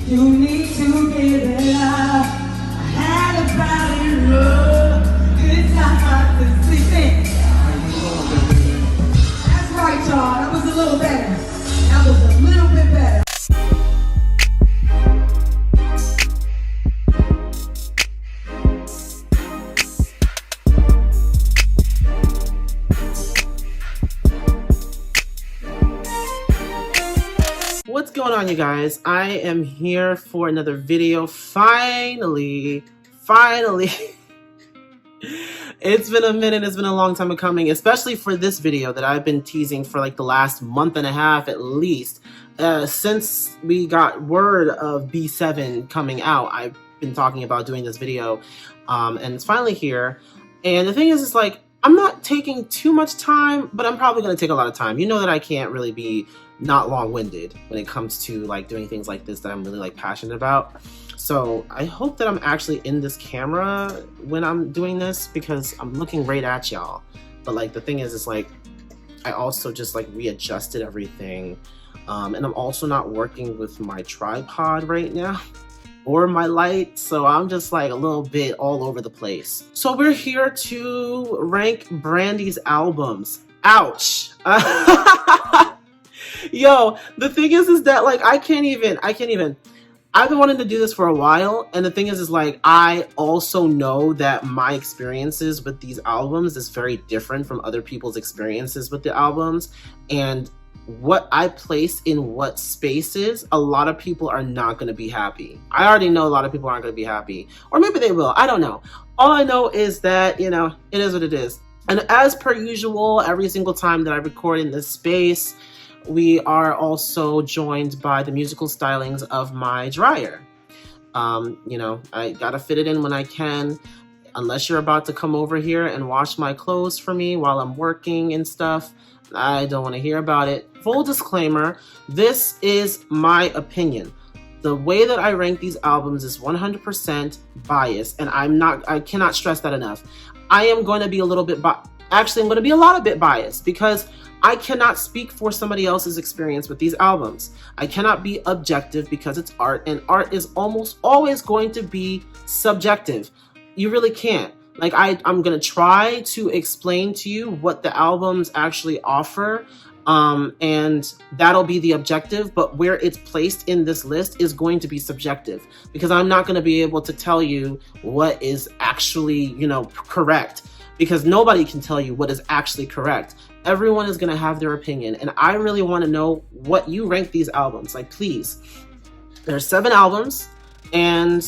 You need to give it up. I had a bad love. It's not hard to sleep. That's right, y'all. That was a little better. That was a little bit better. What's going on, you guys? I am here for another video. Finally. It's been a minute. It's been a long time coming, especially for this video that I've been teasing for like the last month and a half at least. Since we got word of B7 coming out, I've been talking about doing this video, and it's finally here. And the thing is, it's like, I'm not taking too much time, but I'm probably going to take a lot of time. You know that I can't really be not long-winded when it comes to like doing things like this that I'm really like passionate about. So I hope that I'm actually in this camera when I'm doing this, because I'm looking right at y'all. But like the thing is, it's like I also just like readjusted everything, and I'm also not working with my tripod right now or my light, so I'm just like a little bit all over the place. So we're here to rank Brandy's albums. Ouch. Yo, the thing is that like I can't even. I've been wanting to do this for a while, and the thing is like I also know that my experiences with these albums is very different from other people's experiences with the albums, and what I place in what spaces, a lot of people are not going to be happy. I already know a lot of people aren't going to be happy, or maybe they will. I don't know. All I know is that, you know, it is what it is. And as per usual, every single time that I record in this space, we are also joined by the musical stylings of my dryer. You know, I gotta fit it in when I can. Unless you're about to come over here and wash my clothes for me while I'm working and stuff, I don't want to hear about it. Full disclaimer, this is my opinion. The way that I rank these albums is 100% biased, and I cannot stress that enough. I am going to be a little bit actually, I'm going to be a lot of bit biased, because I cannot speak for somebody else's experience with these albums. I cannot be objective because it's art, and art is almost always going to be subjective. You really can't. Like, I'm going to try to explain to you what the albums actually offer, and that'll be the objective, but where it's placed in this list is going to be subjective, because I'm not going to be able to tell you what is actually, you know, correct, because nobody can tell you what is actually correct. Everyone is going to have their opinion, and I really want to know what you rank these albums. Like, please. There's 7 albums, and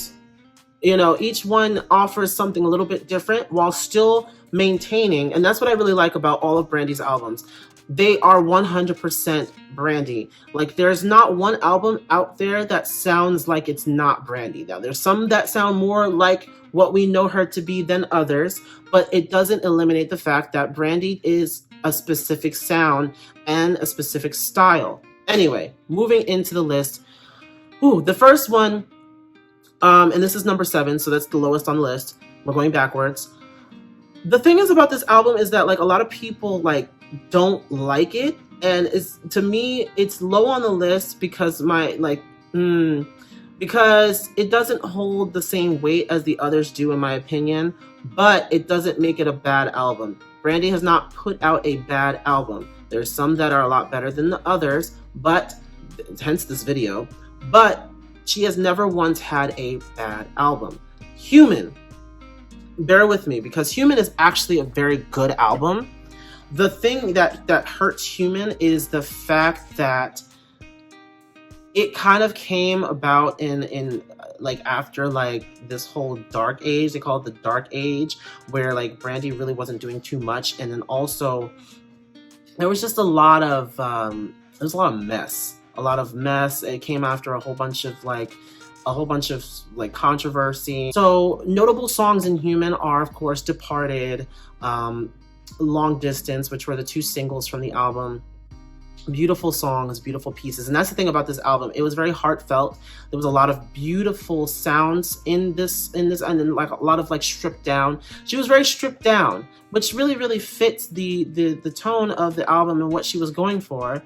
you know, each one offers something a little bit different while still maintaining, and that's what I really like about all of Brandy's albums. They are 100% Brandy. Like, there's not one album out there that sounds like it's not Brandy. Now, there's some that sound more like what we know her to be than others, but it doesn't eliminate the fact that Brandy is a specific sound and a specific style. Anyway, moving into the list. Ooh, the first one, and this is number 7, so that's the lowest on the list. We're going backwards. The thing is about this album is that like a lot of people like don't like it, and it's, to me, it's low on the list because because it doesn't hold the same weight as the others do, in my opinion, but it doesn't make it a bad album. Brandy has not put out a bad album. There's some that are a lot better than the others, but hence this video, but she has never once had a bad album. Human, bear with me, because Human is actually a very good album. The thing that hurts Human is the fact that it kind of came about in like after like this whole dark age. They call it the dark age, where like Brandy really wasn't doing too much, and then also there was just a lot of mess. A lot of mess. It came after a whole bunch of controversy. So notable songs in Human are, of course, Departed, Long Distance, which were the 2 singles from the album. Beautiful songs, beautiful pieces. And that's the thing about this album. It was very heartfelt. There was a lot of beautiful sounds in this, and then like a lot of like stripped down. She was very stripped down, which really, really fits the tone of the album and what she was going for.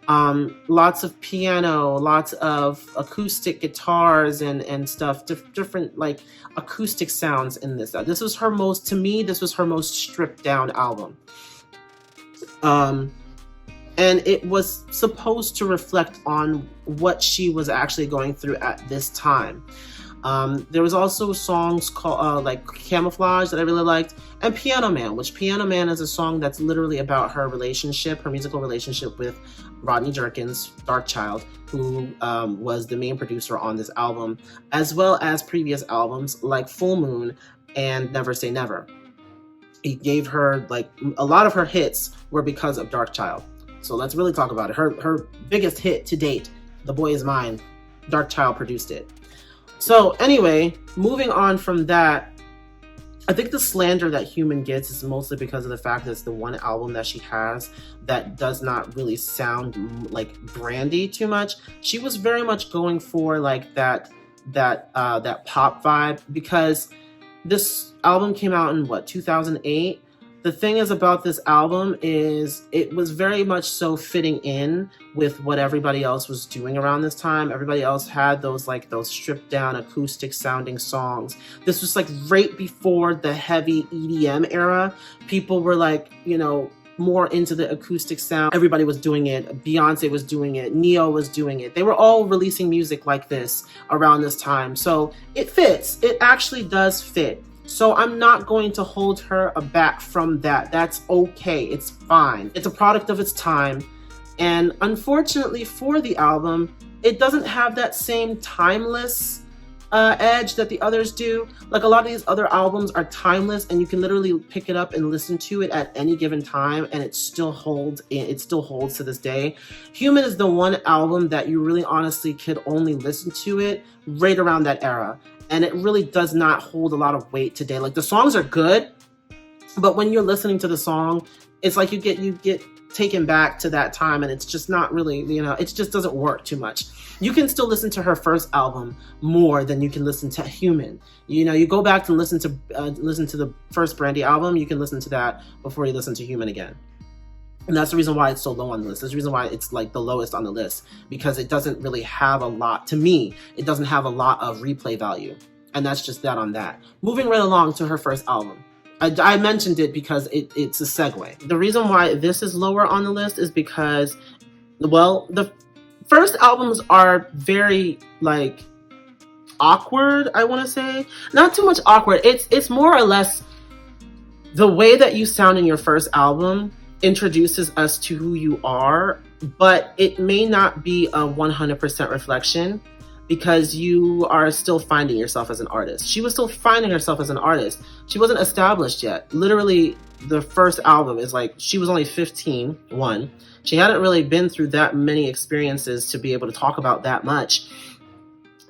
Lots of piano, lots of acoustic guitars and stuff, different like acoustic sounds in this. This was her most, to me, this was her most stripped down album. And it was supposed to reflect on what she was actually going through at this time. There was also songs called like Camouflage that I really liked, and Piano Man, which Piano Man is a song that's literally about her relationship, her musical relationship with Rodney Jerkins, Darkchild, who was the main producer on this album, as well as previous albums like Full Moon and Never Say Never. He gave her, like, a lot of her hits were because of Darkchild. So let's really talk about it. Her biggest hit to date, The Boy Is Mine, Darkchild produced it. So anyway, moving on from that, I think the slander that Human gets is mostly because of the fact that it's the one album that she has that does not really sound like Brandy too much. She was very much going for like that pop vibe, because this album came out in 2008. The thing is about this album is it was very much so fitting in with what everybody else was doing around this time. Everybody else had those stripped down acoustic sounding songs. This was like right before the heavy EDM era. People were like, more into the acoustic sound. Everybody was doing it. Beyonce was doing it. Neo was doing it. They were all releasing music like this around this time. So it fits. It actually does fit. So I'm not going to hold her aback from that. That's okay. It's fine. It's a product of its time. And unfortunately for the album, it doesn't have that same timeless edge that the others do. Like, a lot of these other albums are timeless, and you can literally pick it up and listen to it at any given time, and it still holds. It still holds to this day. Human is the one album that you really honestly could only listen to it right around that era. And it really does not hold a lot of weight today. Like, the songs are good, but when you're listening to the song, it's like you get taken back to that time, and it's just not really, it just doesn't work too much. You can still listen to her first album more than you can listen to Human. You go back and listen to the first Brandy album, you can listen to that before you listen to Human again. And that's the reason why it's so low on the list. That's the reason why it's like the lowest on the list, because it doesn't really have a lot, to me, it doesn't have a lot of replay value. And that's just that on that. Moving right along to her first album. I mentioned it because it's a segue. The reason why this is lower on the list is because, well, the first albums are very, like, awkward, I want to say. Not too much awkward. It's more or less the way that you sound in your first album introduces us to who you are, but it may not be a 100% reflection, because you are still finding yourself as an artist. She was still finding herself as an artist. She wasn't established yet. Literally, the first album is like, she was only 15, one. She hadn't really been through that many experiences to be able to talk about that much.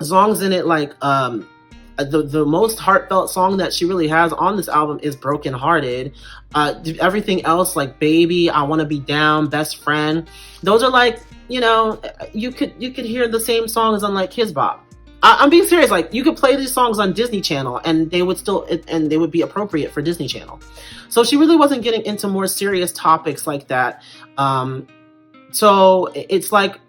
Songs in it, like, the most heartfelt song that she really has on this album is Broken Hearted. Everything else, like Baby, I Want to Be Down, Best Friend, those are like, you could hear the same songs on like Kids Bop. I'm being serious. Like, you could play these songs on Disney Channel and they would be appropriate for Disney Channel. So she really wasn't getting into more serious topics like that. So it's like,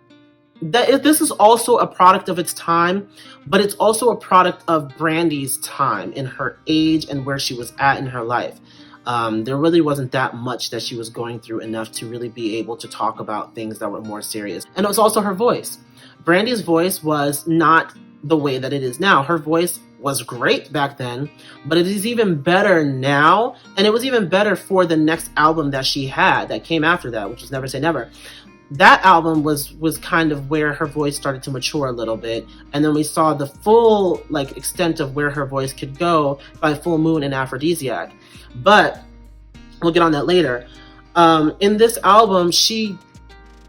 this is also a product of its time, but it's also a product of Brandy's time in her age and where she was at in her life. There really wasn't that much that she was going through enough to really be able to talk about things that were more serious. And it was also her voice. Brandy's voice was not the way that it is now. Her voice was great back then, but it is even better now. And it was even better for the next album that she had that came after that, which was Never Say Never. That album was kind of where her voice started to mature a little bit. And then we saw the full extent of where her voice could go by Full Moon and Aphrodisiac. But we'll get on that later. In this album, she,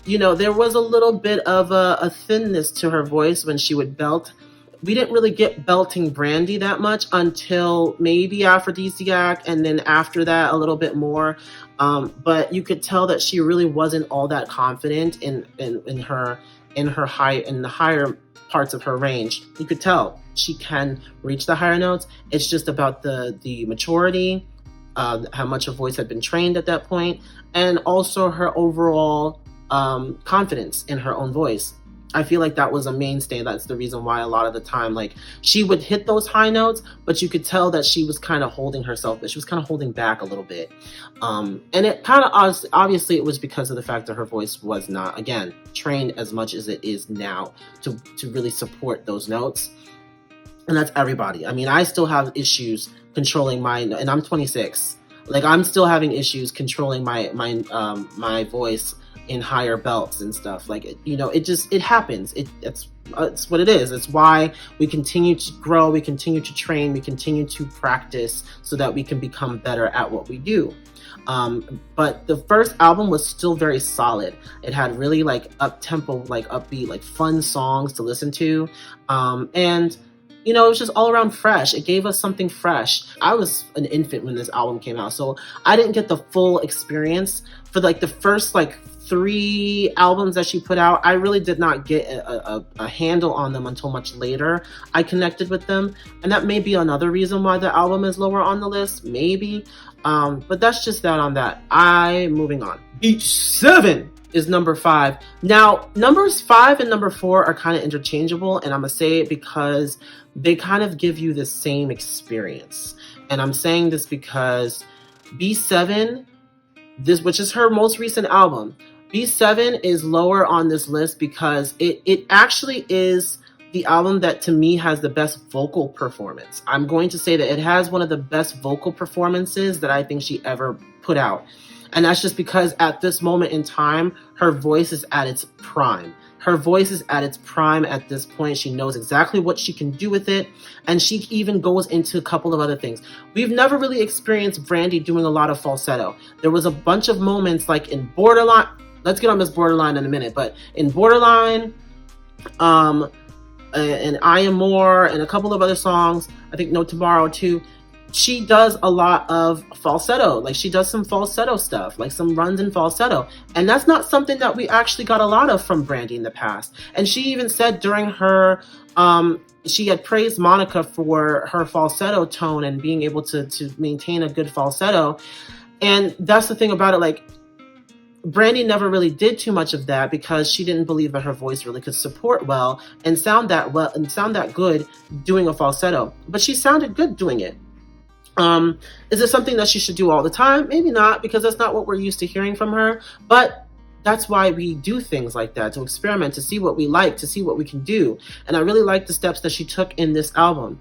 there was a little bit of a thinness to her voice when she would belt. We didn't really get belting Brandy that much until maybe Aphrodisiac, and then after that a little bit more. But you could tell that she really wasn't all that confident in the higher parts of her range. You could tell she can reach the higher notes. It's just about the maturity, how much her voice had been trained at that point, and also her overall confidence in her own voice. I feel like that was a mainstay. That's the reason why a lot of the time, like, she would hit those high notes, but you could tell that she was kind of holding herself, but she was kind of holding back a little bit. And it kind of, obviously it was because of the fact that her voice was not, again, trained as much as it is now to really support those notes. And that's everybody. I mean, I still have issues controlling and I'm 26. Like, I'm still having issues controlling my voice in higher belts and stuff. Like, it happens. It's what it is. It's why we continue to grow, we continue to train, we continue to practice so that we can become better at what we do. But the first album was still very solid. It had really like up-tempo, like upbeat, like fun songs to listen to. And it was just all around fresh. It gave us something fresh. I was an infant when this album came out, so I didn't get the full experience for like the first like 3 albums that she put out. I really did not get a handle on them until much later. I connected with them, and that may be another reason why the album is lower on the list, maybe. But that's just that on that. Moving on. Beat 7 is number 5. Now, numbers 5 and number 4 are kind of interchangeable, and I'm gonna say it because they kind of give you the same experience. And I'm saying this because B7, which is her most recent album, B7 is lower on this list because it actually is the album that to me has the best vocal performance. I'm going to say that it has one of the best vocal performances that I think she ever put out. And that's just because at this moment in time, her voice is at its prime. Her voice is at its prime at this point. She knows exactly what she can do with it. And she even goes into a couple of other things. We've never really experienced Brandy doing a lot of falsetto. There was a bunch of moments like in Borderline. Let's get on Miss Borderline in a minute. But in Borderline, and I Am More, and a couple of other songs, I think No Tomorrow too, she does a lot of falsetto. Like, she does some falsetto stuff, like some runs in falsetto. And that's not something that we actually got a lot of from Brandy in the past. And she even said during her, she had praised Monica for her falsetto tone and being able to maintain a good falsetto. And that's the thing about it. Like, Brandy never really did too much of that because she didn't believe that her voice really could support well and sound that good doing a falsetto. But she sounded good doing it. Is it something that she should do all the time? Maybe not, because that's not what we're used to hearing from her. But that's why we do things like that, to experiment, to see what we like, to see what we can do. And I really like the steps that she took in this album.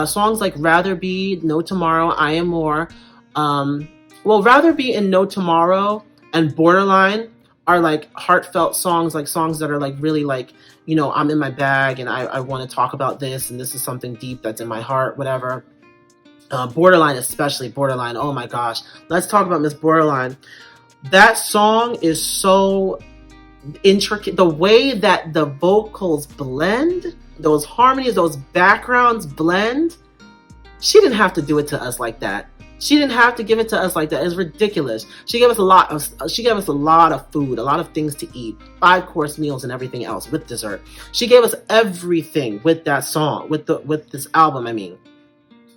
Songs like Rather Be, No Tomorrow, I Am More. Rather Be and No Tomorrow and Borderline are like heartfelt songs, like songs that are like really like, I'm in my bag and I want to talk about this, and this is something deep that's in my heart, whatever. Borderline, especially Borderline. Oh my gosh. Let's talk about Miss Borderline. That song is so intricate. The way that the vocals blend, those harmonies, those backgrounds blend. She didn't have to do it to us like that. She didn't have to give it to us like that. It's ridiculous. She gave us a lot of food, a lot of things to eat, 5-course meals and everything else with dessert. She gave us everything with that song, with this album, I mean.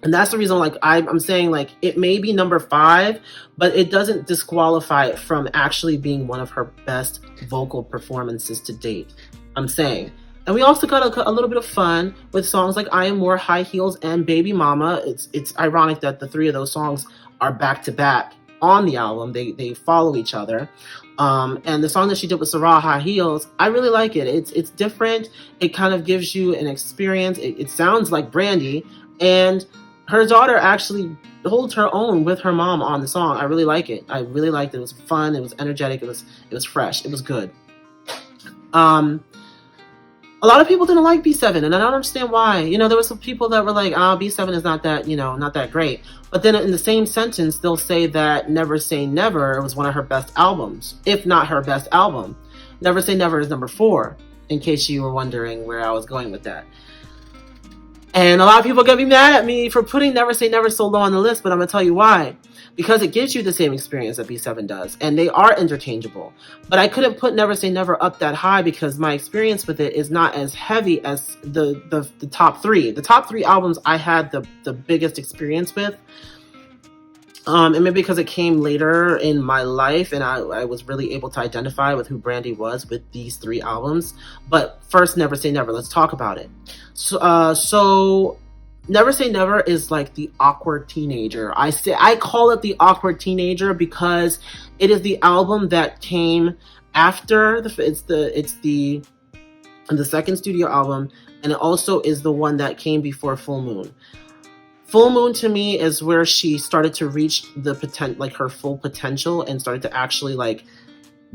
And that's the reason, like, I'm saying, like, it may be number 5, but it doesn't disqualify it from actually being one of her best vocal performances to date. I'm saying. And we also got a little bit of fun with songs like I Am More, High Heels, and Baby Mama. It's ironic that the 3 of those songs are back to back on the album. They follow each other. And the song that she did with Sarah, High Heels, I really like it. It's different. It kind of gives you an experience. It sounds like Brandy, and her daughter actually holds her own with her mom on the song. I really like it. I really liked it. It was fun. It was energetic. It was fresh. It was good. A lot of people didn't like B7, and I don't understand why. There were some people that were like, B7 is not that, not that great. But then in the same sentence, they'll say that Never Say Never was one of her best albums, if not her best album. Never Say Never is number 4, in case you were wondering where I was going with that. And a lot of people are going to be mad at me for putting Never Say Never so low on the list, but I'm going to tell you why. Because it gives you the same experience that B7 does, and they are interchangeable. But I couldn't put Never Say Never up that high because my experience with it is not as heavy as the top 3. The top 3 albums I had the biggest experience with. And maybe because it came later in my life and I was really able to identify with who Brandy was with these 3 albums. But first, Never Say Never. Let's talk about it. So Never Say Never is like the awkward teenager. I call it the awkward teenager because it is the album that came after the second studio album, and it also is the one that came before Full Moon. Full Moon to me is where she started to reach the like her full potential and started to actually like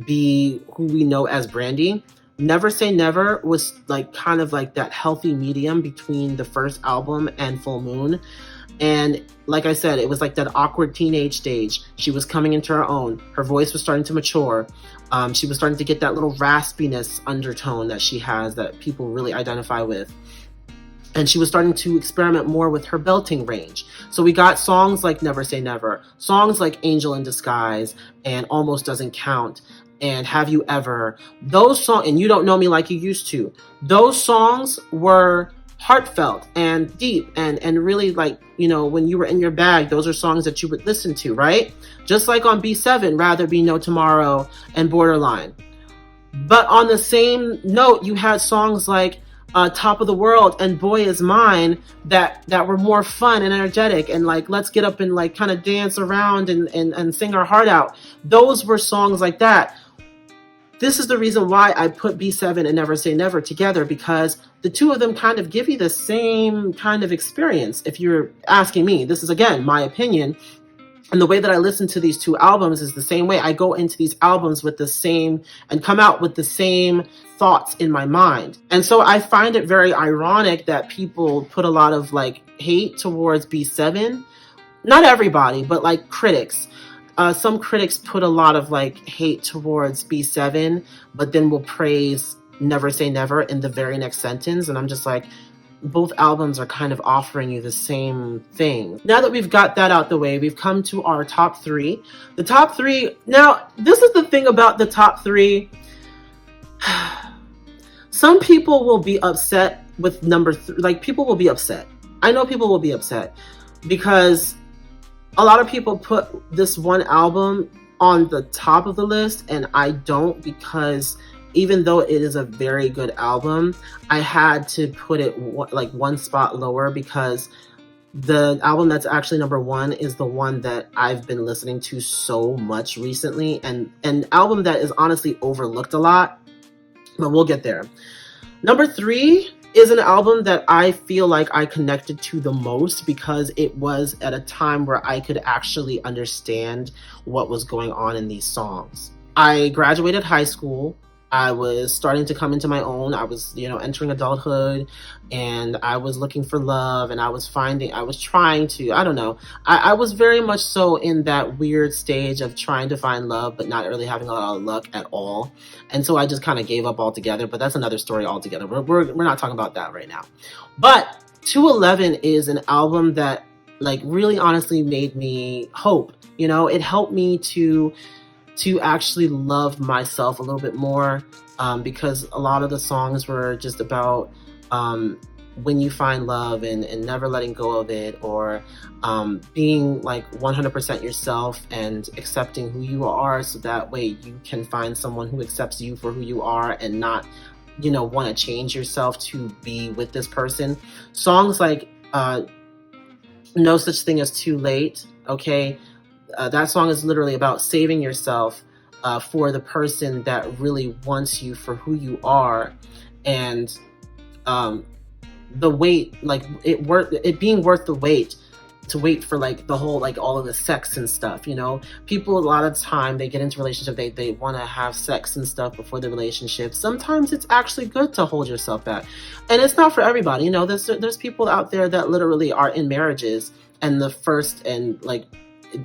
be who we know as Brandy. Never Say Never was like kind of like that healthy medium between the first album and Full Moon. And like I said, it was like that awkward teenage stage. She was coming into her own. Her voice was starting to mature. She was starting to get that little raspiness undertone that she has that people really identify with. And she was starting to experiment more with her belting range. So we got songs like Never Say Never, songs like Angel in Disguise and Almost Doesn't Count and Have You Ever. Those songs, and You Don't Know Me Like You Used To. Those songs were heartfelt and deep and really like, you know, when you were in your bag, those are songs that you would listen to, right? Just like on B7, Rather Be No Tomorrow and Borderline. But on the same note, you had songs like Top of the World and Boy Is Mine that were more fun and energetic and like let's get up and like kind of dance around and sing our heart out. Those were songs like that. This is the reason why I put B7 and Never Say Never together, because the two of them kind of give you the same kind of experience. If you're asking me, this is again my opinion. And the way that I listen to these 2 albums is the same way. I go into these albums with the same and come out with the same thoughts in my mind. And so I find it very ironic that people put a lot of like hate towards B7. Not everybody, but like critics. Some critics put a lot of like hate towards B7, but then will praise Never Say Never in the very next sentence. And I'm just like, both albums are kind of offering you the same thing. Now that we've got that out the way, we've come to our top 3. The top 3, now this is the thing about the top 3. Some people will be upset with number 3. Like people will be upset. I know people will be upset because a lot of people put this one album on the top of the list and I don't, because even though it is a very good album, I had to put it like one spot lower because the album that's actually number 1 is the one that I've been listening to so much recently, and an album that is honestly overlooked a lot, but we'll get there. Number 3 is an album that I feel like I connected to the most because it was at a time where I could actually understand what was going on in these songs. I graduated high school. I was starting to come into my own. I was, entering adulthood, and I was looking for love, and I was trying to, I don't know. I was very much so in that weird stage of trying to find love, but not really having a lot of luck at all. And so I just kind of gave up altogether, but that's another story altogether. We're not talking about that right now. But 211 is an album that like really honestly made me hope. It helped me to actually love myself a little bit more, because a lot of the songs were just about when you find love and never letting go of it, or being like 100% yourself and accepting who you are, so that way you can find someone who accepts you for who you are and not want to change yourself to be with this person. Songs like No Such Thing as Too Late, okay? That song is literally about saving yourself for the person that really wants you for who you are, and the wait, like it being worth the wait, to wait for like the whole, like all of the sex and stuff. People a lot of time they get into relationship, they want to have sex and stuff before the relationship. Sometimes it's actually good to hold yourself back, and it's not for everybody. There's people out there that literally are in marriages, and the first and like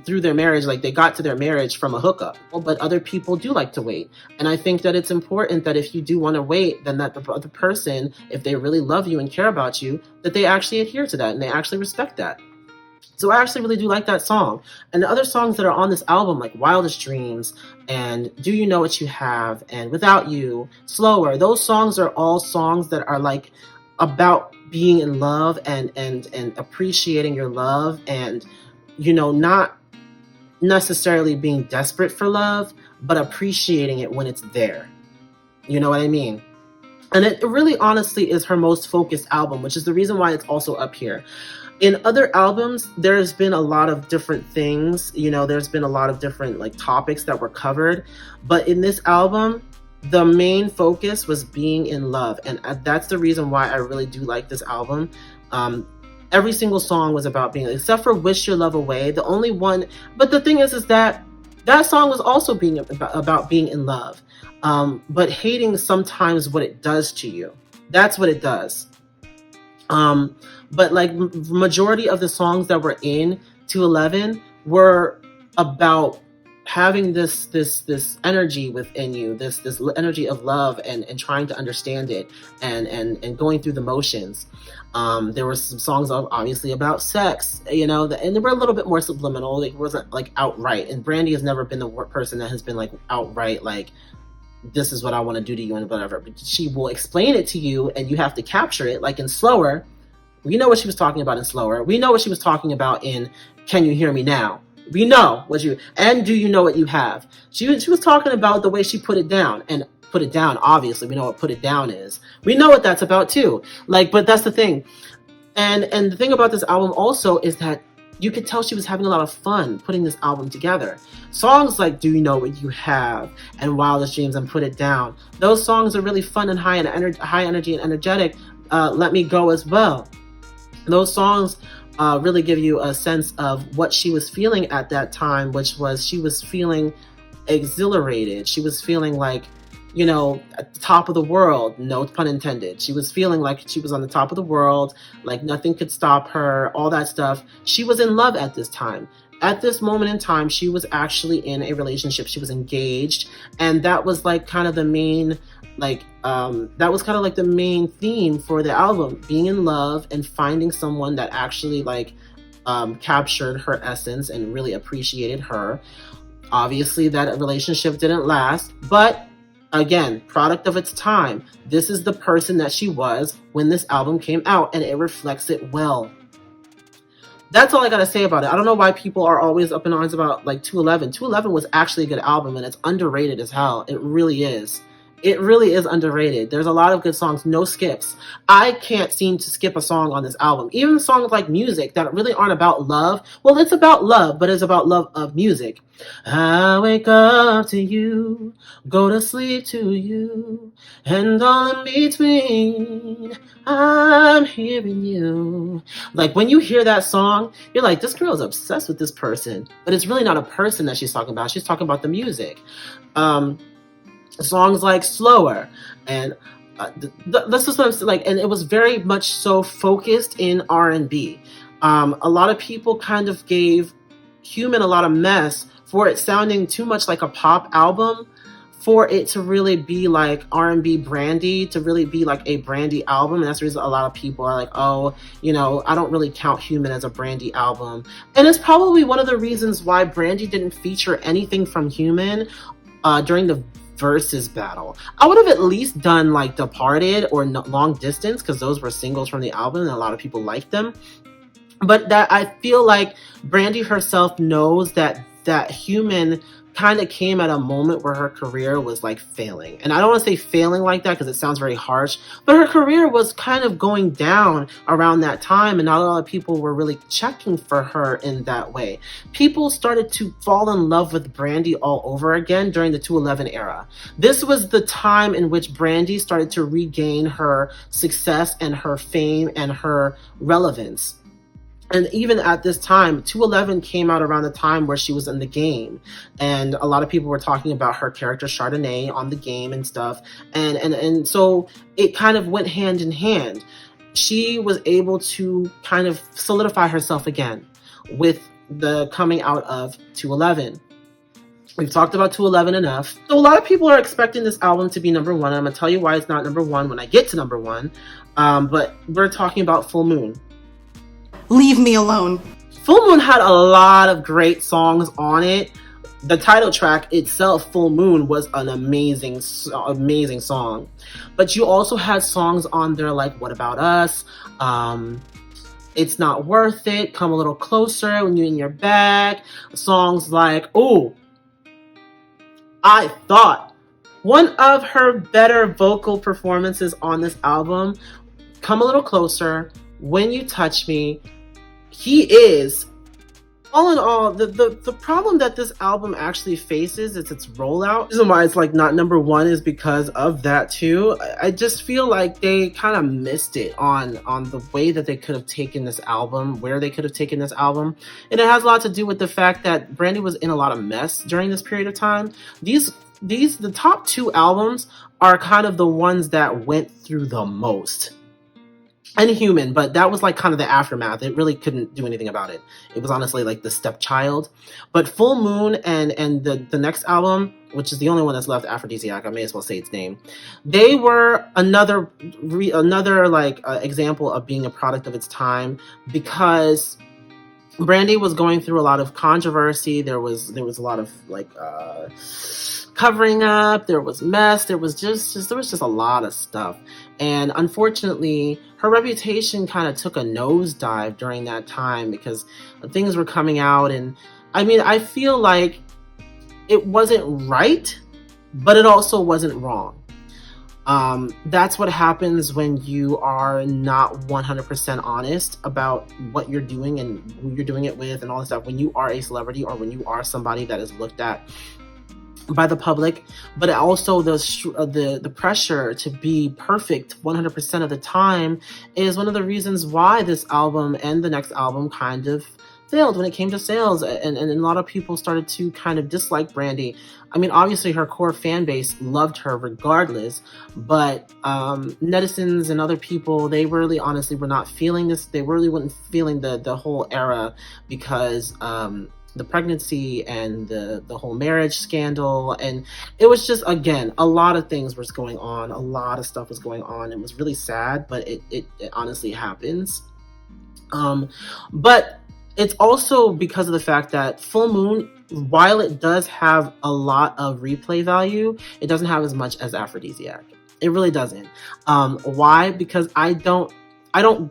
through their marriage, like they got to their marriage from a hookup. But other people do like to wait. And I think that it's important that if you do want to wait, then that the other person, if they really love you and care about you, that they actually adhere to that and they actually respect that. So I actually really do like that song. And the other songs that are on this album, like Wildest Dreams and Do You Know What You Have and Without You, Slower, those songs are all songs that are like about being in love and appreciating your love, and not necessarily being desperate for love, but appreciating it when it's there. You know what I mean? And it really honestly is her most focused album, which is the reason why it's also up here. In other albums, there's been a lot of different things, you know, there's been a lot of different like topics that were covered. But in this album, the main focus was being in love. And that's the reason why I really do like this album. Every single song was about being, except for Wish Your Love Away, the only one. But the thing is that that song was also being about being in love. But hating sometimes what it does to you. That's what it does. But like majority of the songs that were in 211 were about having this energy within you, this energy of love, and trying to understand it, and going through the motions. There were some songs obviously about sex, you know, and they were a little bit more subliminal. It wasn't like outright. And Brandy has never been the person that has been like outright like, this is what I want to do to you and whatever. But she will explain it to you, and you have to capture it. Like in Slower, we know what she was talking about in Slower. We know what she was talking about in Can You Hear Me Now? We know what you, and Do You Know What You Have? She was talking about the way she put it down, and put it down, obviously, we know what put it down is. We know what that's about too. Like, but that's the thing. And the thing about this album also is that you could tell she was having a lot of fun putting this album together. Songs like Do You Know What You Have and Wildest Dreams and Put It Down, those songs are really fun and high energy and energetic. Let Me Go as well. Those songs really give you a sense of what she was feeling at that time, which was she was feeling exhilarated. She was feeling like, you know, at the top of the world, no pun intended. She was feeling like she was on the top of the world, like nothing could stop her, all that stuff. She was in love at this time. At this moment in time, she was actually in a relationship. She was engaged. And that was like kind of the main, that was kind of like the main theme for the album, being in love and finding someone that actually captured her essence and really appreciated her. Obviously, that relationship didn't last, but again, product of its time. This is the person that she was when this album came out, and it reflects it well. That's all I gotta say about it. I don't know why people are always up in arms about like 211. 211 was actually a good album, and it's underrated as hell. It really is. It really is underrated. There's a lot of good songs, no skips. I can't seem to skip a song on this album. Even songs like Music that really aren't about love. Well, it's about love, but it's about love of music. I wake up to you, go to sleep to you, and all in between, I'm hearing you. Like when you hear that song, you're like, this girl is obsessed with this person. But it's really not a person that she's talking about. She's talking about the music. Songs like Slower, and this is what I'm saying, like, and it was very much so focused in R&B. A lot of people kind of gave Human a lot of mess for it sounding too much like a pop album, for it to really be like R&B Brandy, to really be like a Brandy album. And that's the reason a lot of people are like, oh, you know, I don't really count Human as a Brandy album. And it's probably one of the reasons why Brandy didn't feature anything from Human during the versus battle. I would have at least done like Departed or Long Distance, because those were singles from the album and a lot of people liked them. But that I feel like Brandy herself knows that Human kind of came at a moment where her career was like failing. And I don't want to say failing like that because it sounds very harsh, but her career was kind of going down around that time, and not a lot of people were really checking for her in that way. People started to fall in love with Brandy all over again during the 211 era. This was the time in which Brandy started to regain her success and her fame and her relevance. And even at this time, 211 came out around the time where she was in The Game. And a lot of people were talking about her character Chardonnay on The Game and stuff. And so it kind of went hand in hand. She was able to kind of solidify herself again with the coming out of 211. We've talked about 211 enough. So a lot of people are expecting this album to be number one. I'm going to tell you why it's not number one when I get to number one. But we're talking about Full Moon. Leave me alone. Full Moon had a lot of great songs on it. The title track itself, Full Moon, was an amazing song. But you also had songs on there like What About Us, It's Not Worth It, Come a Little Closer, When You in Your Bag, songs like, oh, I thought one of her better vocal performances on this album, Come a Little Closer, When You Touch Me. He is, all in all, the problem that this album actually faces is its rollout. The reason why it's like not number one is because of that too. I just feel like they kind of missed it on the way that they could have taken this album, where they could have taken this album. And it has a lot to do with the fact that Brandy was in a lot of mess during this period of time. The top two albums are kind of the ones that went through the most. And Human, but that was like kind of the aftermath. It really couldn't do anything about it. It was honestly like the stepchild. But Full Moon and the next album, which is the only one that's left, Aphrodisiac, I may as well say its name, they were another like example of being a product of its time, because Brandy was going through a lot of controversy. There was a lot of like covering up. There was mess. There was just a lot of stuff. And unfortunately, her reputation kind of took a nosedive during that time because things were coming out. And I mean, I feel like it wasn't right, but it also wasn't wrong. That's what happens when you are not 100% honest about what you're doing and who you're doing it with and all this stuff. When you are a celebrity or when you are somebody that is looked at by the public, but also the pressure to be perfect 100% of the time is one of the reasons why this album and the next album kind of failed when it came to sales, and a lot of people started to kind of dislike Brandy. I mean, obviously her core fan base loved her regardless, but netizens and other people, they really honestly were not feeling this. They really weren't feeling the whole era because the pregnancy and the whole marriage scandal, and it was just, again, a lot of things was going on, a lot of stuff was going on. It was really sad, but it honestly happens. But it's also because of the fact that Full Moon, while it does have a lot of replay value, it doesn't have as much as Aphrodisiac. It really doesn't. Why? Because I don't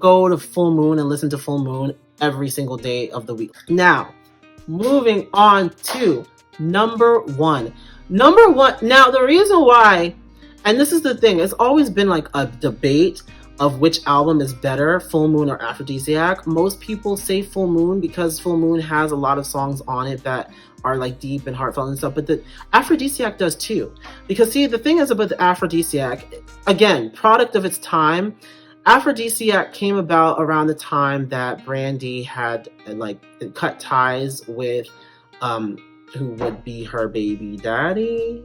go to Full Moon and listen to Full Moon every single day of the week. Now, moving on to number one. Now, the reason why, and this is the thing, it's always been like a debate of which album is better, Full Moon or Aphrodisiac. Most people say Full Moon because Full Moon has a lot of songs on it that are like deep and heartfelt and stuff, but the Aphrodisiac does too. Because see, the thing is about the Aphrodisiac, again, product of its time, Aphrodisiac came about around the time that Brandy had like cut ties with who would be her baby daddy.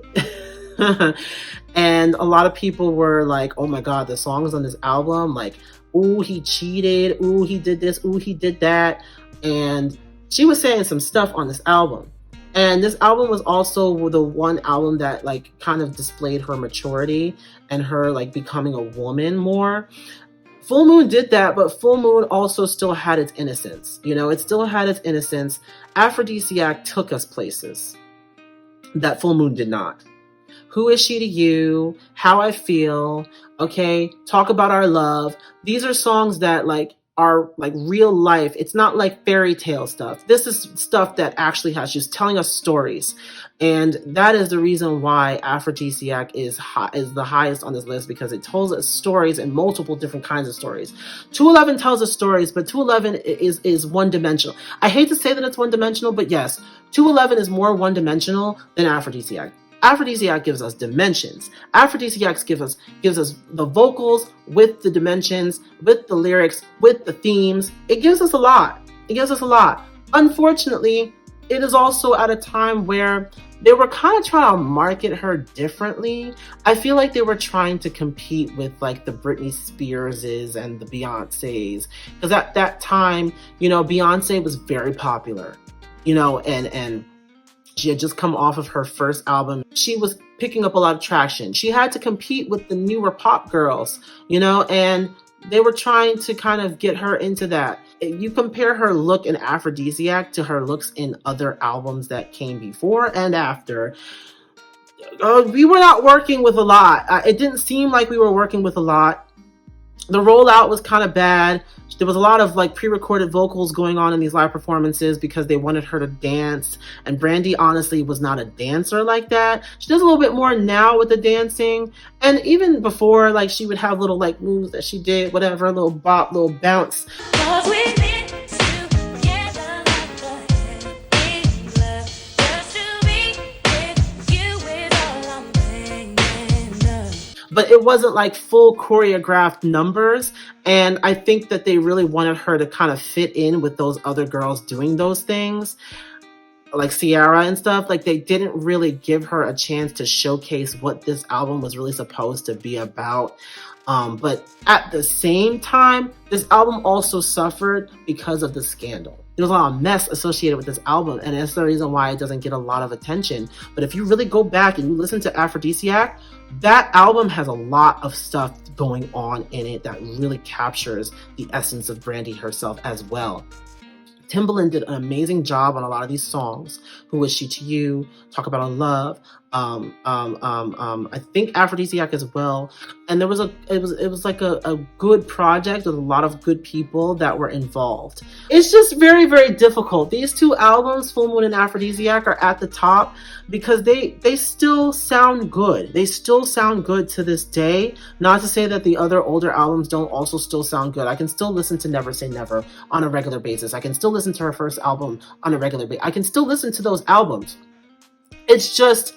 And a lot of people were like, oh my god, the songs on this album, like, ooh, he cheated, ooh, he did this, ooh, he did that. And she was saying some stuff on this album. And this album was also the one album that like kind of displayed her maturity and her like becoming a woman more. Full Moon did that, but Full Moon also still had its innocence. You know, it still had its innocence. Aphrodisiac took us places that Full Moon did not. Who Is She to You? How I Feel. Okay, Talk About Our Love. These are songs that like are like real life. It's not like fairy tale stuff. This is stuff that actually has just telling us stories. And that is the reason why Aphrodisiac is the highest on this list, because it tells us stories and multiple different kinds of stories. 211 tells us stories, but 211 is one-dimensional. I hate to say that it's one-dimensional, but yes, 211 is more one-dimensional than Aphrodisiac. Aphrodisiac gives us dimensions. Aphrodisiac gives us the vocals with the dimensions, with the lyrics, with the themes. It gives us a lot. Unfortunately, it is also at a time where they were kind of trying to market her differently. I feel like they were trying to compete with like the Britney Spearses and the Beyoncés. Because at that time, you know, Beyonce was very popular, you know, and she had just come off of her first album. She was picking up a lot of traction. She had to compete with the newer pop girls, you know, and they were trying to kind of get her into that. If you compare her look in Aphrodisiac to her looks in other albums that came before and after, we were not working with a lot. It didn't seem like we were working with a lot. The rollout was kind of bad. There was a lot of like pre-recorded vocals going on in these live performances because they wanted her to dance. And Brandy honestly was not a dancer like that. She does a little bit more now with the dancing. And even before, like she would have little like moves that she did, whatever, a little bop, little bounce. But it wasn't like full choreographed numbers. And I think that they really wanted her to kind of fit in with those other girls doing those things, like Ciara and stuff. Like they didn't really give her a chance to showcase what this album was really supposed to be about. But at the same time, this album also suffered because of the scandal. There was a lot of mess associated with this album, and that's the reason why it doesn't get a lot of attention. But if you really go back and you listen to Aphrodisiac, that album has a lot of stuff going on in it that really captures the essence of Brandy herself as well. Timbaland did an amazing job on a lot of these songs. Who Was She to You? Talk About Our Love. I think Aphrodisiac as well. And it was like a good project with a lot of good people that were involved. It's just very, very difficult. These two albums, Full Moon and Aphrodisiac, are at the top because they still sound good. They still sound good to this day. Not to say that the other older albums don't also still sound good. I can still listen to Never Say Never on a regular basis. I can still listen to her first album on a regular basis. I can still listen to those albums. It's just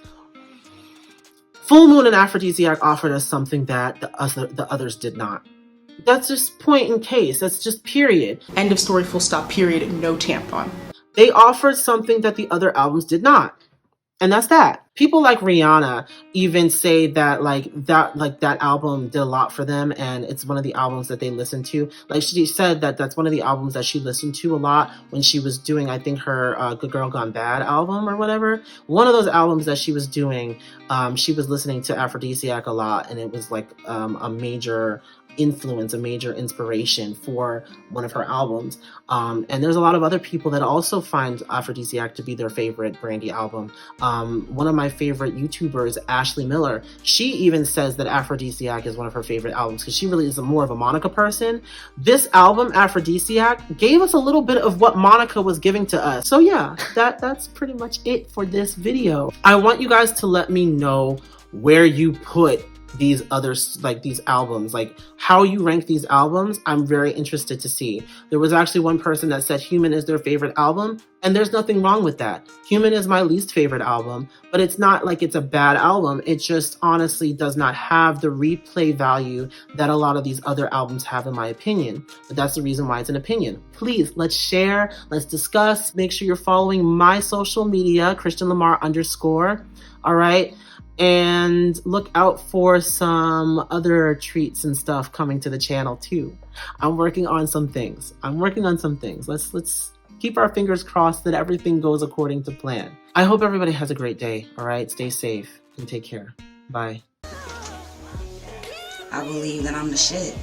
Full Moon and Aphrodisiac offered us something that the others did not. That's just point in case. That's just period. End of story, full stop, period, no tampon. They offered something that the other albums did not. And that's that. People like Rihanna even say that that album did a lot for them, and it's one of the albums that they listened to. Like she said that's one of the albums that she listened to a lot when she was doing, I think, her Good Girl Gone Bad album or whatever. One of those albums that she was doing, she was listening to Aphrodisiac a lot, and it was like a major influence, a major inspiration for one of her albums. And there's a lot of other people that also find Aphrodisiac to be their favorite Brandy album. One of my favorite YouTubers, Ashley Miller, she even says that Aphrodisiac is one of her favorite albums because she really is more of a Monica person. This album, Aphrodisiac, gave us a little bit of what Monica was giving to us. So yeah, that's pretty much it for this video. I want you guys to let me know where you put these others, like these albums, like how you rank these albums. I'm very interested to see. There was actually one person that said Human is their favorite album, and there's nothing wrong with that. Human is my least favorite album, but it's not like it's a bad album. It just honestly does not have the replay value that a lot of these other albums have, in my opinion. But that's the reason why it's an opinion. Please, let's share, let's discuss. Make sure you're following my social media, _Christian_Lamar. All right. And look out for some other treats and stuff coming to the channel too. I'm working on some things. Let's keep our fingers crossed that everything goes according to plan. I hope everybody has a great day. All right, stay safe and take care. Bye. I believe that I'm the shit.